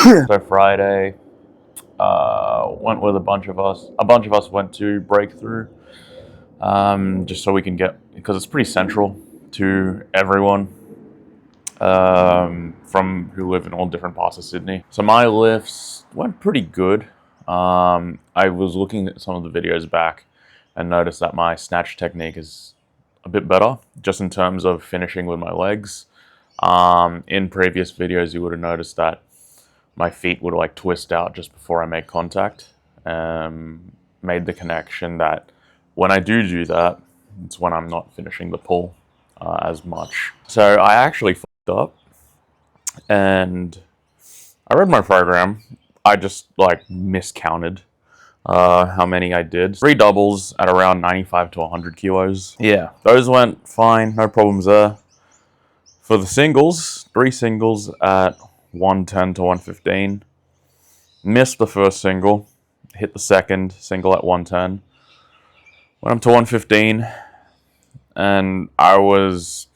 So Friday, went with a bunch of us. A bunch of us went to Breakthrough, just so we can get, because it's pretty central to everyone from who live in all different parts of Sydney. So my lifts went pretty good. I was looking at some of the videos back and noticed that my snatch technique is a bit better, just in terms of finishing with my legs. In previous videos, you would have noticed that my feet would like twist out just before I make contact. Made the connection that when I do that, it's when I'm not finishing the pull as much. So I actually fucked up, and I read my program. I just like miscounted how many I did. 3 doubles at around 95 to 100 kilos. Yeah, those went fine, no problems there. For the singles, 3 singles at 110 to 115. Missed the first single, hit the second single at 110. Went up to 115, and I was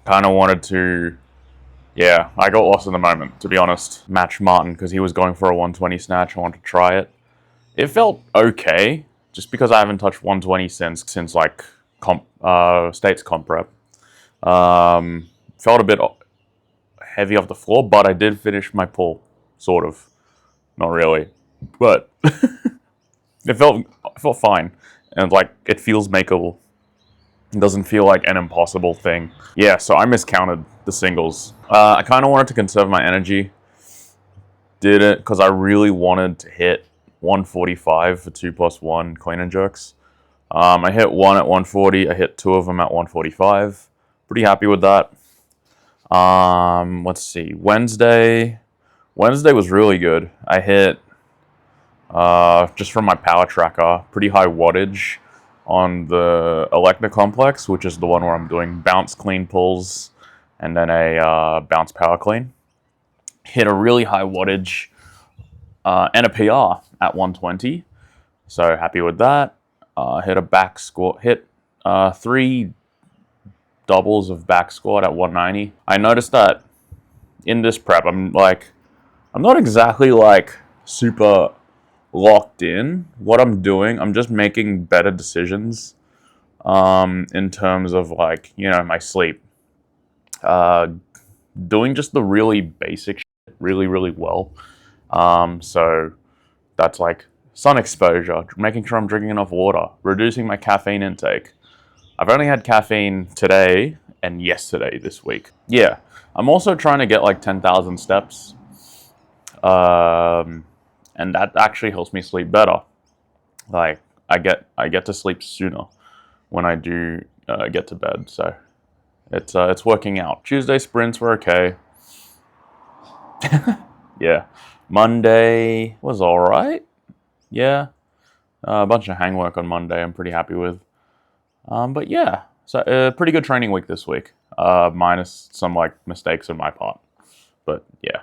kind of wanted to, yeah, I got lost in the moment, to be honest. Match Martin, because he was going for a 120 snatch. I wanted to try it. It felt okay, just because I haven't touched 120 since like States comp prep. Felt a bit heavy off the floor, but I did finish my pull, sort of. Not really, but it felt fine, and like it feels makeable. It doesn't feel like an impossible thing. Yeah, so I miscounted the singles. I kind of wanted to conserve my energy. Did it because I really wanted to hit 145 for 2+1 clean and jerks. I hit one at 140. I hit 2 of them at 145. Pretty happy with that. Let's see. Wednesday was really good. I hit, just from my power tracker, pretty high wattage on the Elecna complex, which is the one where I'm doing bounce clean pulls and then a bounce power clean. Hit a really high wattage and a PR at 120. So happy with that. Hit a back squat, hit 3 doubles of back squat at 190. I noticed that in this prep, I'm not exactly like super locked in what I'm doing. I'm just making better decisions in terms of like, my sleep. Doing just the really basic shit really, really well. So that's like sun exposure, making sure I'm drinking enough water, reducing my caffeine intake. I've only had caffeine today and yesterday this week. Yeah, I'm also trying to get like 10,000 steps. And that actually helps me sleep better. Like I get to sleep sooner when I do get to bed. So it's working out. Tuesday sprints were okay. Yeah. Monday was all right. Yeah. A bunch of hang work on Monday I'm pretty happy with. But yeah, so a pretty good training week this week, minus some like mistakes on my part. But yeah.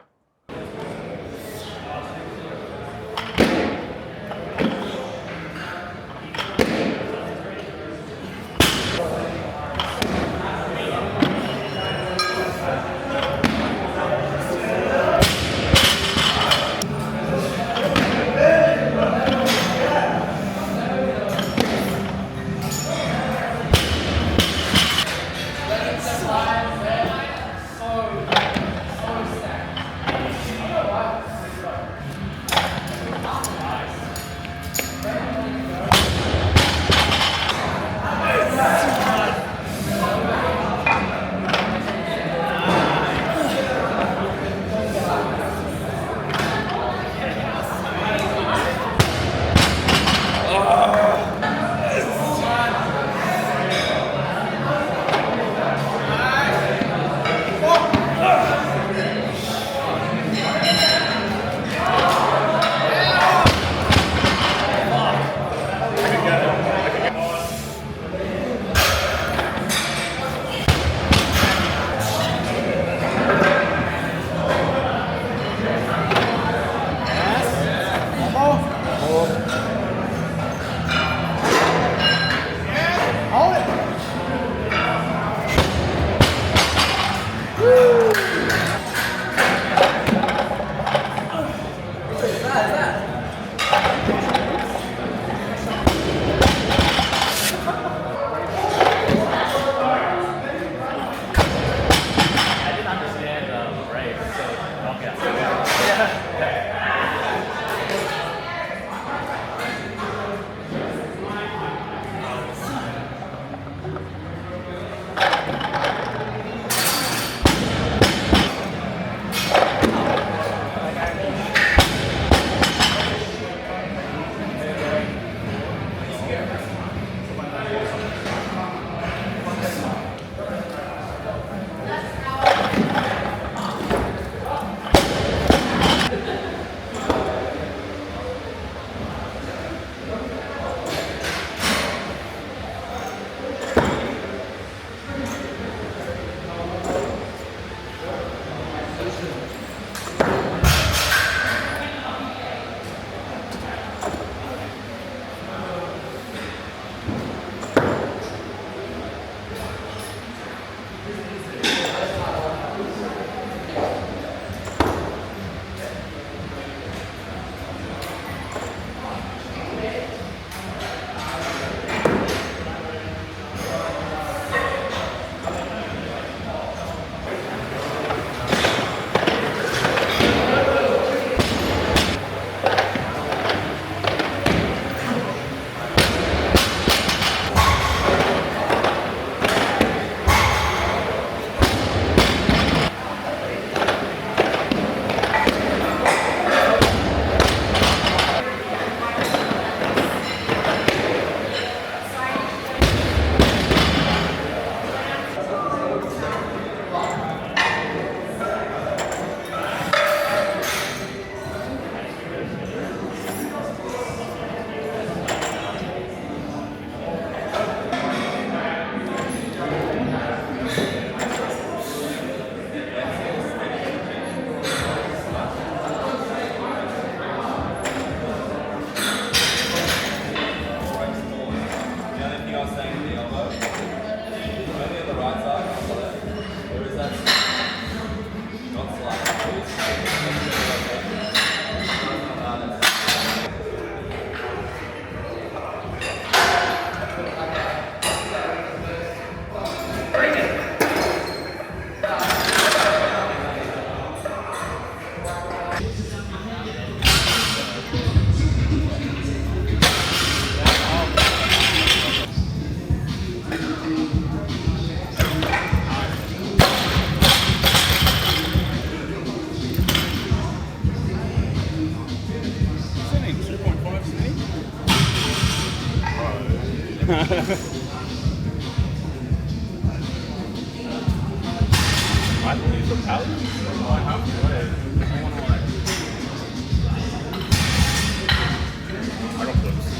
I can use the pouch. I have to. I want to like. I got flips.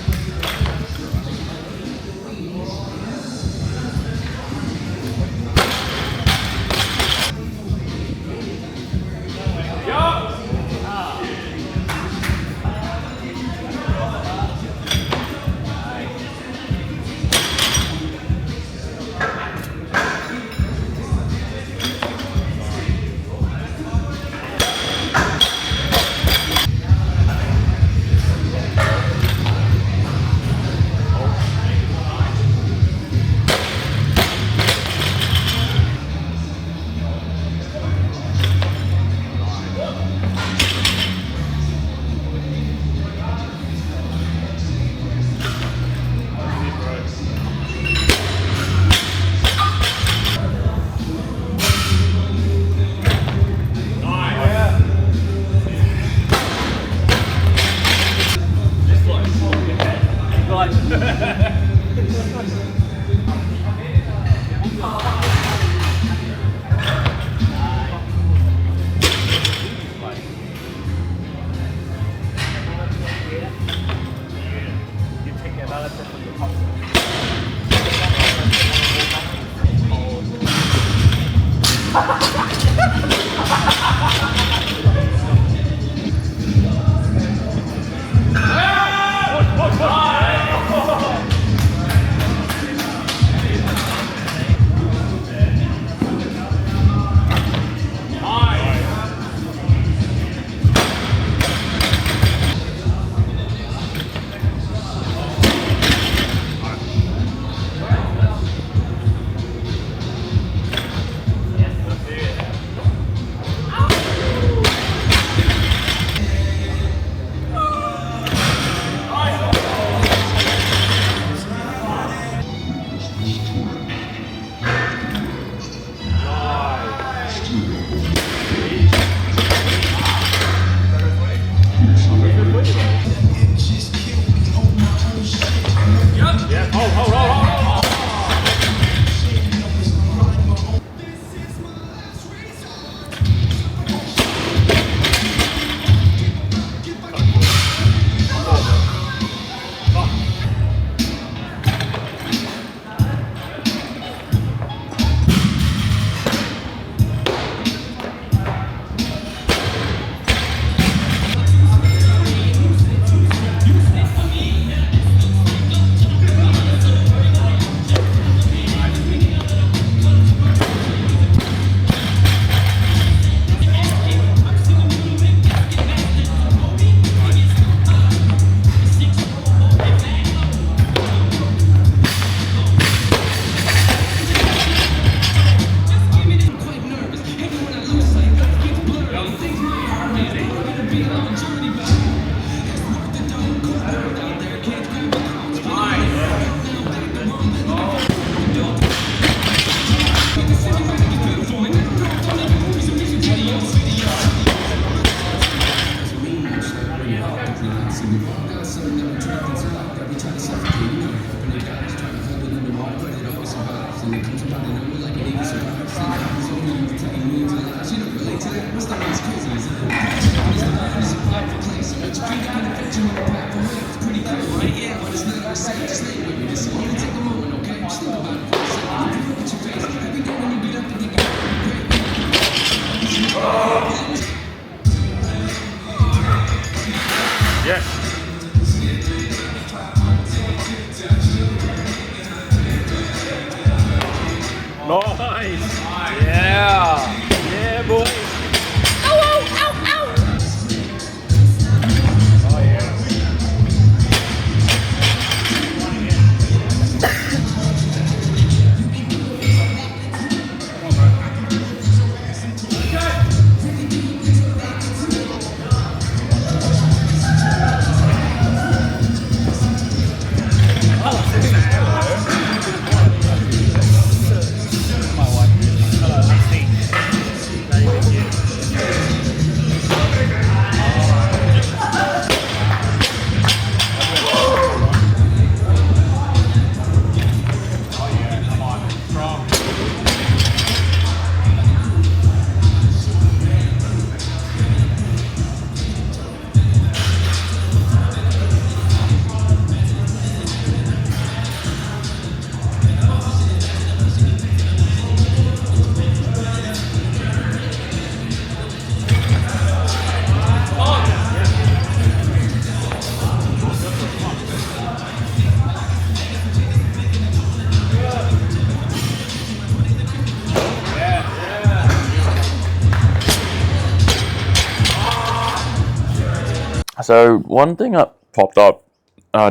So one thing that popped up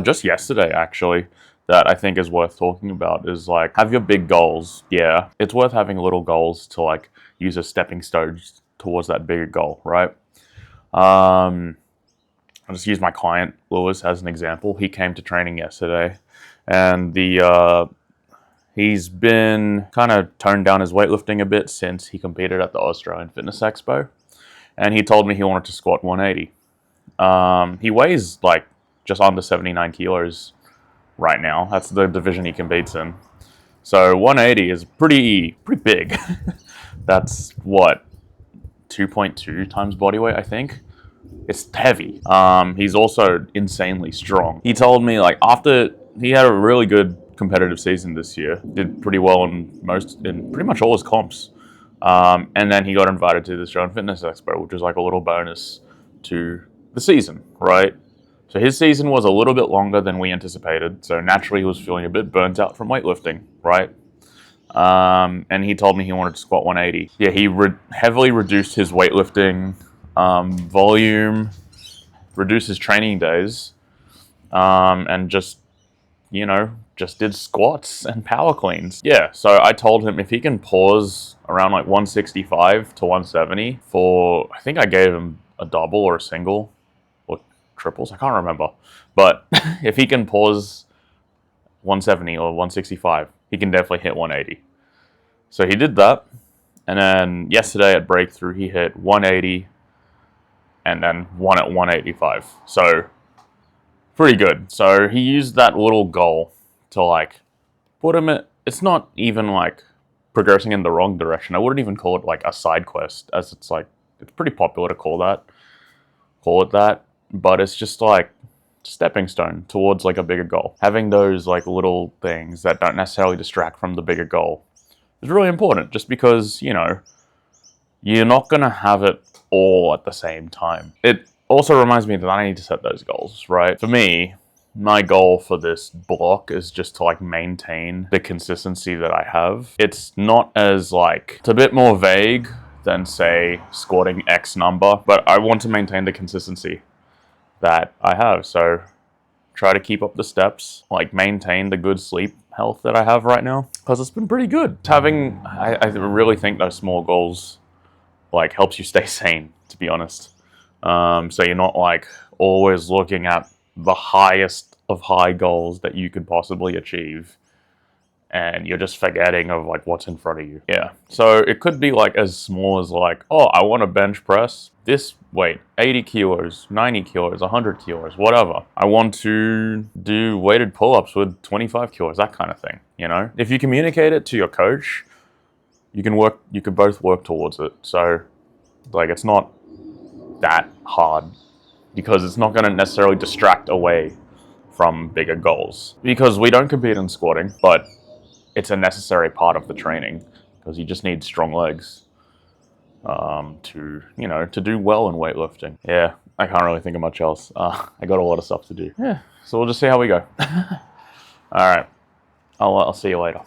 just yesterday, actually, that I think is worth talking about is like, have your big goals. Yeah, it's worth having little goals to like use as stepping stones towards that bigger goal, right? I'll just use my client Lewis as an example. He came to training yesterday, and he's been kind of toned down his weightlifting a bit since he competed at the Australian Fitness Expo, and he told me he wanted to squat 180. He weighs like just under 79 kilos right now. That's the division he competes in. So 180 is pretty big. That's what, 2.2 times body weight, I think. It's heavy. He's also insanely strong. He told me like after he had a really good competitive season this year, did pretty well in pretty much all his comps. And then he got invited to the Australian Fitness Expo, which was like a little bonus to the season, right? So his season was a little bit longer than we anticipated. So naturally he was feeling a bit burnt out from weightlifting, right? And he told me he wanted to squat 180. Yeah, he heavily reduced his weightlifting volume, reduced his training days, and just did squats and power cleans. Yeah, so I told him if he can pause around like 165 to 170 for, I think I gave him a double or a single or triples, I can't remember. But if he can pause 170 or 165, he can definitely hit 180. So he did that. And then yesterday at Breakthrough, he hit 180 and then one at 185. So pretty good. So he used that little goal to like put him at, it's not even like progressing in the wrong direction. I wouldn't even call it like a side quest, as it's like, it's pretty popular to call it that, but it's just like stepping stone towards like a bigger goal. Having those like little things that don't necessarily distract from the bigger goal is really important, just because, you're not going to have it all at the same time. It also reminds me that I need to set those goals, right? For me, my goal for this block is just to like maintain the consistency that I have. It's not as like, it's a bit more vague than say squatting X number, but I want to maintain the consistency that I have. So try to keep up the steps, like maintain the good sleep health that I have right now, because it's been pretty good. I really think those small goals like helps you stay sane, to be honest. So you're not like always looking at the highest of high goals that you could possibly achieve, and you're just forgetting of like what's in front of you. Yeah. So it could be like as small as like, oh, I want to bench press this weight, 80 kilos, 90 kilos, 100 kilos, whatever. I want to do weighted pull-ups with 25 kilos, that kind of thing, If you communicate it to your coach, you could both work towards it. So like it's not that hard, because it's not going to necessarily distract away from bigger goals. Because we don't compete in squatting, but it's a necessary part of the training, because you just need strong legs to do well in weightlifting. Yeah, I can't really think of much else. I got a lot of stuff to do. Yeah, so we'll just see how we go. All right, I'll see you later.